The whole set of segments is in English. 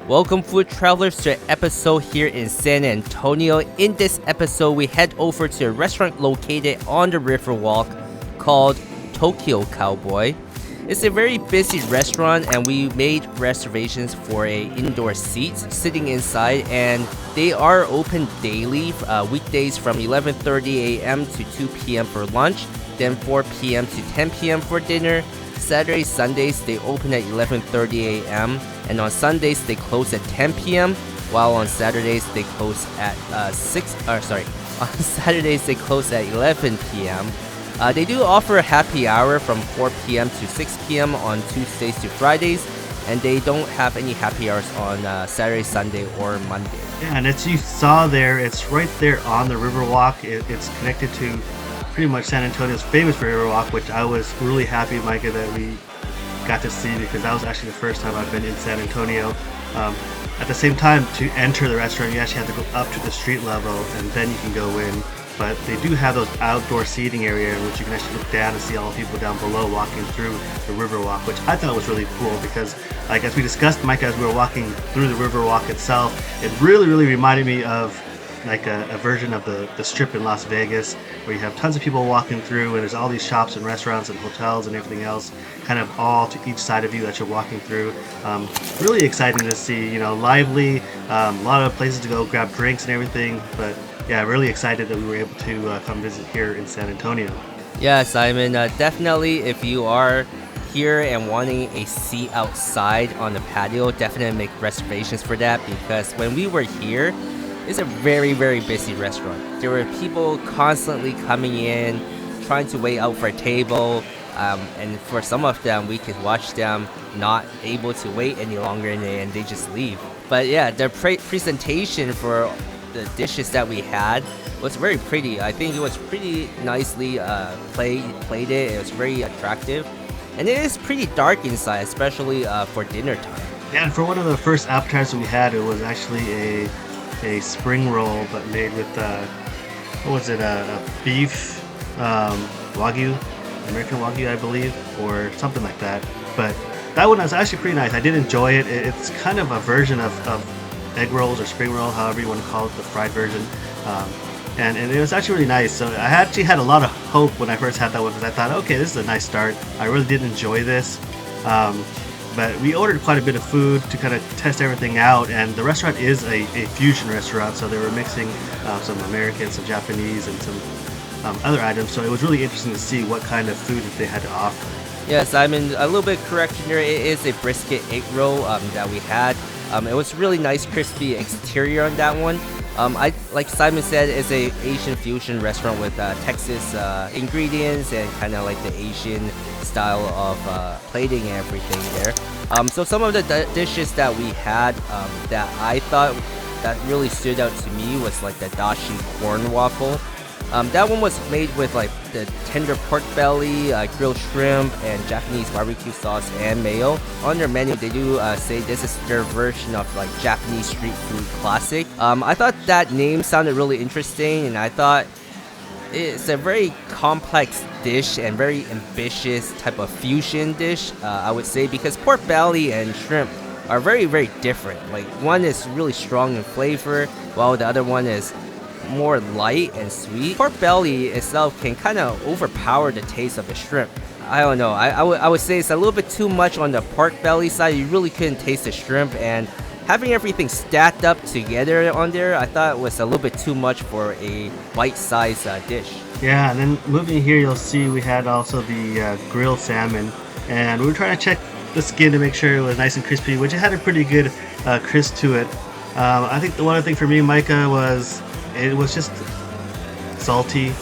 Welcome, food travelers, to an episode here in San Antonio. In this episode, we head over to a restaurant located on the Riverwalk called Tokyo Cowboy. It's a very busy restaurant, and we made reservations for a indoor seats sitting inside, and they are open daily, weekdays from 11:30 a.m. to 2 p.m. for lunch, then 4 p.m. to 10 p.m. for dinner. Saturdays, Sundays, they open at 11:30 a.m. and on Sundays they close at 10 p.m. while on Saturdays they close at on Saturdays they close at 11 p.m. They do offer a happy hour from 4 p.m. to 6 p.m. on Tuesdays to Fridays, and they don't have any happy hours on Saturday, Sunday, or Monday. Yeah, and as you saw there, it's right there on the Riverwalk. It's connected to pretty much San Antonio's famous Riverwalk, which I was really happy, Micah, that we got to see, because that was actually the first time I've been in San Antonio. At the same time, to enter the restaurant, you actually have to go up to the street level, and then you can go in. But they do have those outdoor seating area in which you can actually look down and see all the people down below walking through the Riverwalk, which I thought was really cool because, like as we discussed, Micah, as we were walking through the Riverwalk itself, it really reminded me of like a version of the Strip in Las Vegas, where you have tons of people walking through, and there's all these shops and restaurants and hotels and everything else kind of all to each side of you that you're walking through. Really exciting to see, lively, a lot of places to go grab drinks and everything, but yeah, really excited that we were able to come visit here in San Antonio. Yeah, Simon, definitely if you are here and wanting a seat outside on the patio, definitely make reservations for that, because when we were here, it's a very busy restaurant. There were people constantly coming in, trying to wait out for a table, and for some of them, we could watch them not able to wait any longer, and they just leave. But yeah, the presentation for the dishes that we had was very pretty. I think it was pretty nicely played it. It was very attractive, and it is pretty dark inside, especially for dinner time. Yeah, and for one of the first appetizers we had, it was actually a spring roll, but made with what was it, a beef wagyu, American wagyu, I believe, or something like that. But that one was actually pretty nice. I did enjoy it. It's kind of a version of egg rolls or spring roll, however you want to call it, the fried version. And it was actually really nice. So I actually had a lot of hope when I first had that one, because I thought, okay, this is a nice start. I really did enjoy this. But we ordered quite a bit of food to kind of test everything out, and the restaurant is a fusion restaurant, so they were mixing some American, some Japanese, and some other items, so it was really interesting to see what kind of food that they had to offer. Yes, Simon, a little bit correction here. It is a brisket egg roll that we had. It was really nice, crispy exterior on that one. Like Simon said, it's a Asian fusion restaurant with Texas ingredients and kind of like the Asian style of plating and everything there. So some of the dishes that we had that I thought that really stood out to me was like the dashi corn waffle. That one was made with like the tender pork belly, grilled shrimp, and Japanese barbecue sauce and mayo. On their menu, they do say this is their version of like Japanese street food classic. I thought that name sounded really interesting, and I thought it's a very complex dish and very ambitious type of fusion dish, I would say, because pork belly and shrimp are very different. Like one is really strong in flavor, while the other one is more light and sweet. Pork belly itself can kind of overpower the taste of the shrimp. I don't know. I would say it's a little bit too much on the pork belly side. You really couldn't taste the shrimp, and having everything stacked up together on there, I thought was a little bit too much for a bite-sized dish. Yeah, and then moving here, you'll see we had also the grilled salmon, and we were trying to check the skin to make sure it was nice and crispy, which it had a pretty good crisp to it. I think the one thing for me, Micah, was it was just salty.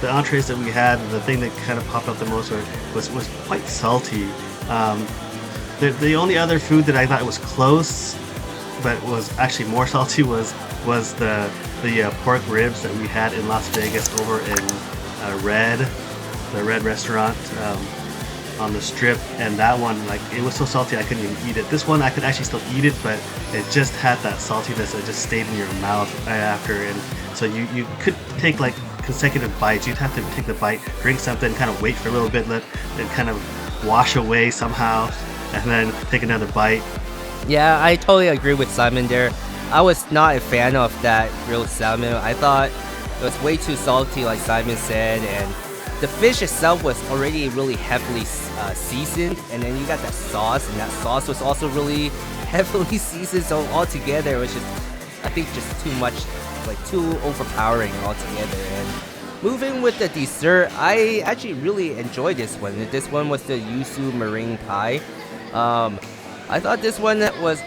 The entrees that we had, the thing that kind of popped up the most was quite salty. The only other food that I thought was close, but was actually more salty, was the pork ribs that we had in Las Vegas over in the Red restaurant on the Strip, and that one, like, it was so salty I couldn't even eat it. This one I could actually still eat it, but it just had that saltiness that just stayed in your mouth right after, and so you could take like consecutive bites. You'd have to take the bite, drink something, kind of wait for a little bit, let it kind of wash away somehow, and then take another bite. Yeah, I totally agree with Simon there. I was not a fan of that grilled salmon. I thought it was way too salty, like Simon said, and the fish itself was already really heavily seasoned, and then you got that sauce, and that sauce was also really heavily seasoned. So altogether, it was just, I think, just too much, like too overpowering altogether. And moving with the dessert, I actually really enjoyed this one. This one was the yuzu meringue pie. I thought this one has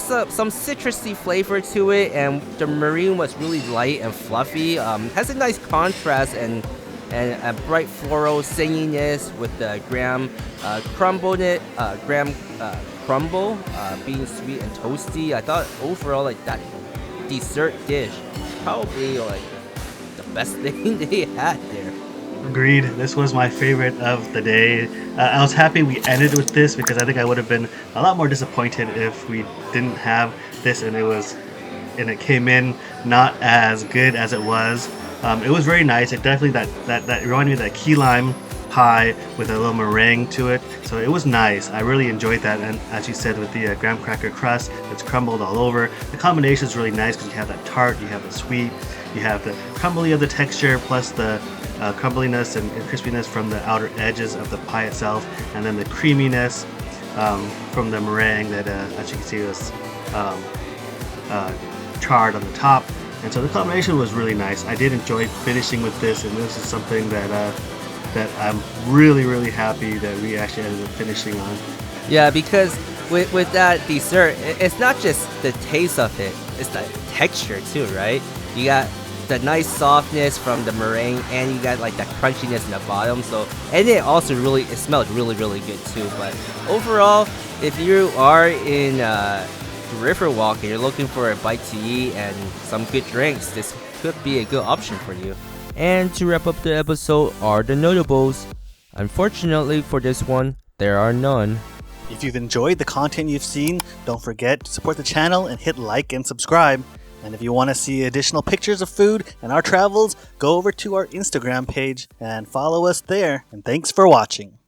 some citrusy flavor to it, and the meringue was really light and fluffy. Has a nice contrast and a bright floral singiness with the graham crumble being sweet and toasty. I thought overall, like, that dessert dish probably like the best thing they had there. Agreed. This was my favorite of the day. I was happy we ended with this because I think I would have been a lot more disappointed if we didn't have this and it came in not as good as it was. It was very nice. It definitely that reminded me of that key lime pie with a little meringue to it. So it was nice. I really enjoyed that. And as you said, with the graham cracker crust, it's crumbled all over. The combination is really nice because you have that tart, you have the sweet, you have the crumbly of the texture plus the crumbliness and crispiness from the outer edges of the pie itself, and then the creaminess from the meringue that, as you can see, was charred on the top. And so the combination was really nice. I did enjoy finishing with this, and this is something that I'm really happy that we actually ended up finishing on. Yeah, because with that dessert, it's not just the taste of it, it's the texture too, right? You got the nice softness from the meringue, and you got like that crunchiness in the bottom. So, and it also it smelled really good too. But overall, if you are in Riverwalk and you're looking for a bite to eat and some good drinks, this could be a good option for you. And to wrap up the episode are the notables. Unfortunately for this one, there are none. If you've enjoyed the content you've seen, don't forget to support the channel and hit like and subscribe. And if you want to see additional pictures of food and our travels, go over to our Instagram page and follow us there. And thanks for watching.